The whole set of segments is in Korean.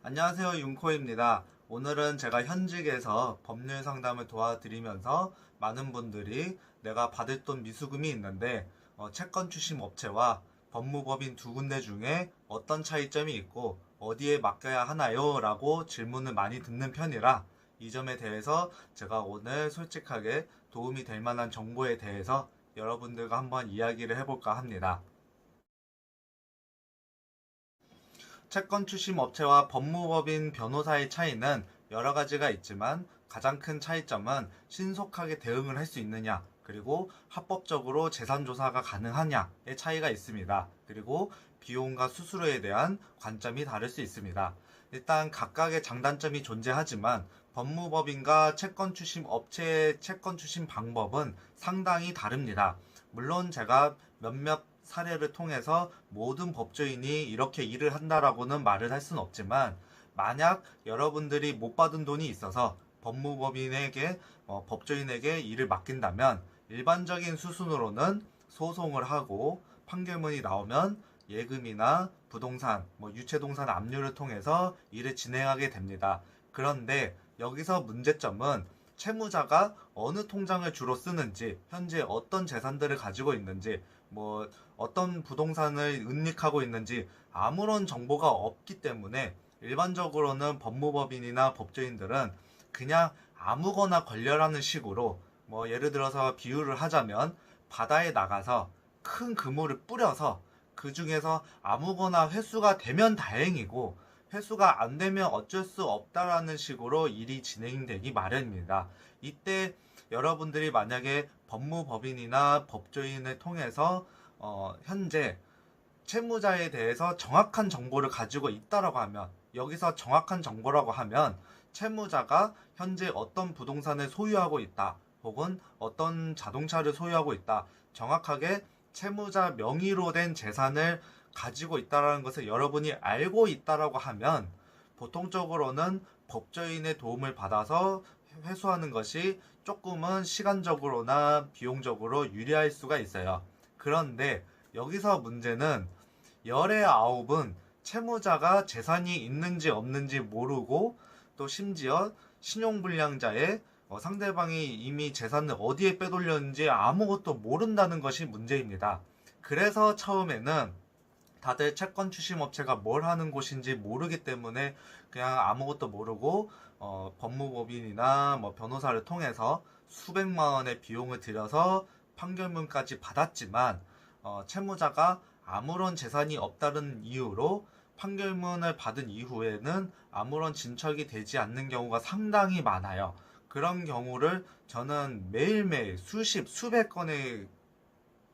안녕하세요, 윤코입니다. 오늘은 제가 현직에서 법률 상담을 도와드리면서 많은 분들이 내가 받을 돈 미수금이 있는데 채권 추심 업체와 법무법인 두 군데 중에 어떤 차이점이 있고 어디에 맡겨야 하나요? 라고 질문을 많이 듣는 편이라 이 점에 대해서 제가 오늘 솔직하게 도움이 될 만한 정보에 대해서 여러분들과 한번 이야기를 해볼까 합니다. 채권 추심 업체와 법무법인 변호사의 차이는 여러 가지가 있지만 가장 큰 차이점은 신속하게 대응을 할 수 있느냐, 그리고 합법적으로 재산 조사가 가능하냐의 차이가 있습니다. 그리고 비용과 수수료에 대한 관점이 다를 수 있습니다. 일단 각각의 장단점이 존재하지만 법무법인과 채권 추심 업체의 채권 추심 방법은 상당히 다릅니다. 물론 제가 몇몇 사례를 통해서 모든 법조인이 이렇게 일을 한다라고는 말을 할 수는 없지만, 만약 여러분들이 못 받은 돈이 있어서 법무법인에게 법조인에게 일을 맡긴다면 일반적인 수순으로는 소송을 하고 판결문이 나오면 예금이나 부동산, 유체동산 압류를 통해서 일을 진행하게 됩니다. 그런데 여기서 문제점은 채무자가 어느 통장을 주로 쓰는지, 현재 어떤 재산들을 가지고 있는지, 어떤 부동산을 은닉하고 있는지 아무런 정보가 없기 때문에 일반적으로는 법무법인이나 법조인들은 그냥 아무거나 걸려라는 식으로, 예를 들어서 비유를 하자면 바다에 나가서 큰 그물을 뿌려서 그 중에서 아무거나 회수가 되면 다행이고 회수가 안 되면 어쩔 수 없다라는 식으로 일이 진행되기 마련입니다. 이때 여러분들이 만약에 법무법인이나 법조인을 통해서 현재 채무자에 대해서 정확한 정보를 가지고 있다라고 하면, 여기서 정확한 정보라고 하면 채무자가 현재 어떤 부동산을 소유하고 있다, 혹은 어떤 자동차를 소유하고 있다, 정확하게 채무자 명의로 된 재산을 가지고 있다라는 것을 여러분이 알고 있다라고 하면 보통적으로는 법조인의 도움을 받아서 회수하는 것이 조금은 시간적으로나 비용적으로 유리할 수가 있어요. 그런데 여기서 문제는 열의 아홉은 채무자가 재산이 있는지 없는지 모르고, 또 심지어 신용불량자의 상대방이 이미 재산을 어디에 빼돌렸는지 아무것도 모른다는 것이 문제입니다. 그래서 처음에는 다들 채권 추심업체가 뭘 하는 곳인지 모르기 때문에 그냥 아무것도 모르고 법무법인이나 변호사를 통해서 수백만 원의 비용을 들여서 판결문까지 받았지만, 채무자가 아무런 재산이 없다는 이유로 판결문을 받은 이후에는 아무런 진척이 되지 않는 경우가 상당히 많아요. 그런 경우를 저는 매일매일 수백 건의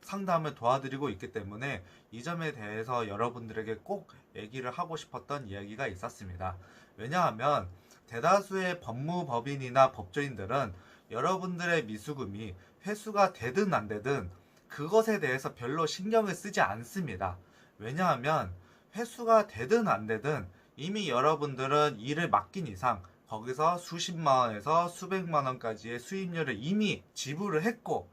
상담을 도와드리고 있기 때문에 이 점에 대해서 여러분들에게 꼭 얘기를 하고 싶었던 이야기가 있었습니다. 왜냐하면 대다수의 법무법인이나 법조인들은 여러분들의 미수금이 회수가 되든 안 되든 그것에 대해서 별로 신경을 쓰지 않습니다. 왜냐하면 회수가 되든 안 되든 이미 여러분들은 일을 맡긴 이상 거기서 수십만 원에서 수백만 원까지의 수임료를 이미 지불을 했고,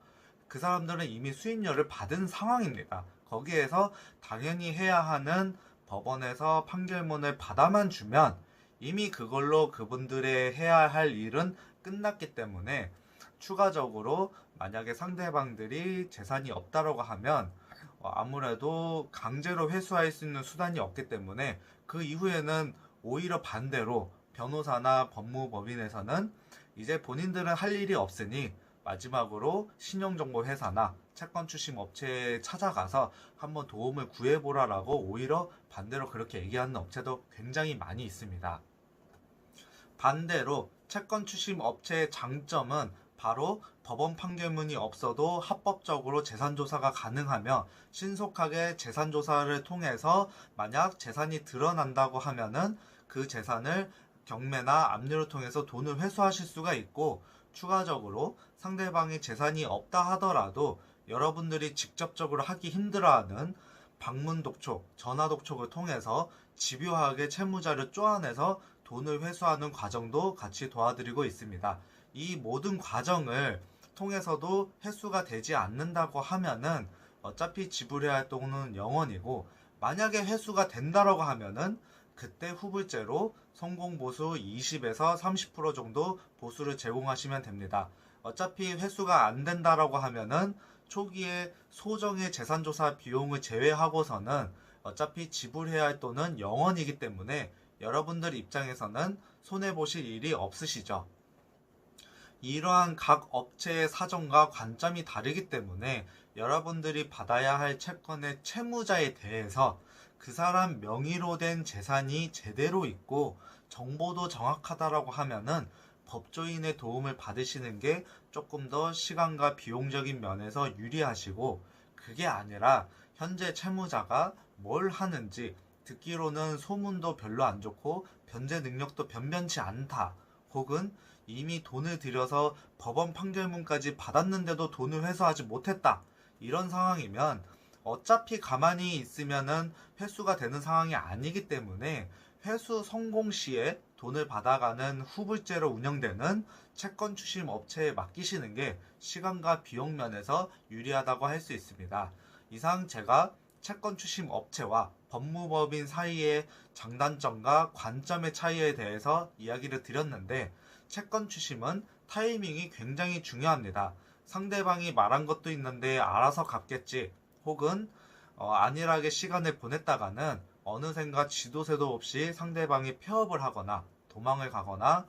그 사람들은 이미 수임료를 받은 상황입니다. 거기에서 당연히 해야 하는 법원에서 판결문을 받아만 주면 이미 그걸로 그분들의 해야 할 일은 끝났기 때문에, 추가적으로 만약에 상대방들이 재산이 없다라고 하면 아무래도 강제로 회수할 수 있는 수단이 없기 때문에 그 이후에는 오히려 반대로 변호사나 법무법인에서는 이제 본인들은 할 일이 없으니 마지막으로 신용정보회사나 채권 추심 업체에 찾아가서 한번 도움을 구해보라라고 오히려 반대로 그렇게 얘기하는 업체도 굉장히 많이 있습니다. 반대로 채권 추심 업체의 장점은 바로 법원 판결문이 없어도 합법적으로 재산조사가 가능하며, 신속하게 재산조사를 통해서 만약 재산이 드러난다고 하면은 그 재산을 경매나 압류를 통해서 돈을 회수하실 수가 있고, 추가적으로 상대방이 재산이 없다 하더라도 여러분들이 직접적으로 하기 힘들어하는 방문 독촉, 전화 독촉을 통해서 집요하게 채무자를 쪼아내서 돈을 회수하는 과정도 같이 도와드리고 있습니다. 이 모든 과정을 통해서도 회수가 되지 않는다고 하면은 어차피 지불해야 할 돈은 0원이고, 만약에 회수가 된다라고 하면은 그때 후불제로 성공보수 20에서 30% 정도 보수를 제공하시면 됩니다. 어차피 회수가 안 된다라고 하면은 초기에 소정의 재산조사 비용을 제외하고서는 어차피 지불해야 할 돈은 0원이기 때문에 여러분들 입장에서는 손해보실 일이 없으시죠. 이러한 각 업체의 사정과 관점이 다르기 때문에 여러분들이 받아야 할 채권의 채무자에 대해서 그 사람 명의로 된 재산이 제대로 있고 정보도 정확하다라고 하면은 법조인의 도움을 받으시는 게 조금 더 시간과 비용적인 면에서 유리하시고, 그게 아니라 현재 채무자가 뭘 하는지, 듣기로는 소문도 별로 안 좋고 변제 능력도 변변치 않다, 혹은 이미 돈을 들여서 법원 판결문까지 받았는데도 돈을 회수하지 못했다, 이런 상황이면 어차피 가만히 있으면은 회수가 되는 상황이 아니기 때문에 회수 성공 시에 돈을 받아가는 후불제로 운영되는 채권 추심 업체에 맡기시는 게 시간과 비용 면에서 유리하다고 할 수 있습니다. 이상 제가 채권 추심 업체와 법무법인 사이의 장단점과 관점의 차이에 대해서 이야기를 드렸는데, 채권 추심은 타이밍이 굉장히 중요합니다. 상대방이 말한 것도 있는데 알아서 갚겠지, 혹은 안일하게 시간을 보냈다가는 어느샌가 쥐도새도 없이 상대방이 폐업을 하거나 도망을 가거나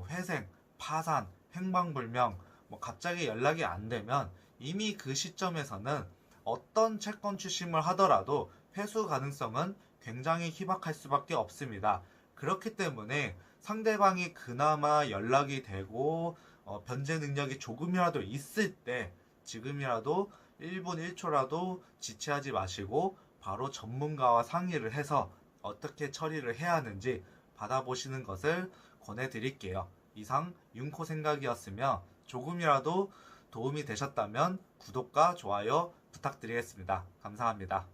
회생, 파산, 행방불명, 갑자기 연락이 안 되면 이미 그 시점에서는 어떤 채권 추심을 하더라도 회수 가능성은 굉장히 희박할 수밖에 없습니다. 그렇기 때문에 상대방이 그나마 연락이 되고 변제 능력이 조금이라도 있을 때 지금이라도 1분 1초라도 지체하지 마시고 바로 전문가와 상의를 해서 어떻게 처리를 해야 하는지 받아보시는 것을 권해드릴게요. 이상 윤코 생각이었으며 조금이라도 도움이 되셨다면 구독과 좋아요 부탁드리겠습니다. 감사합니다.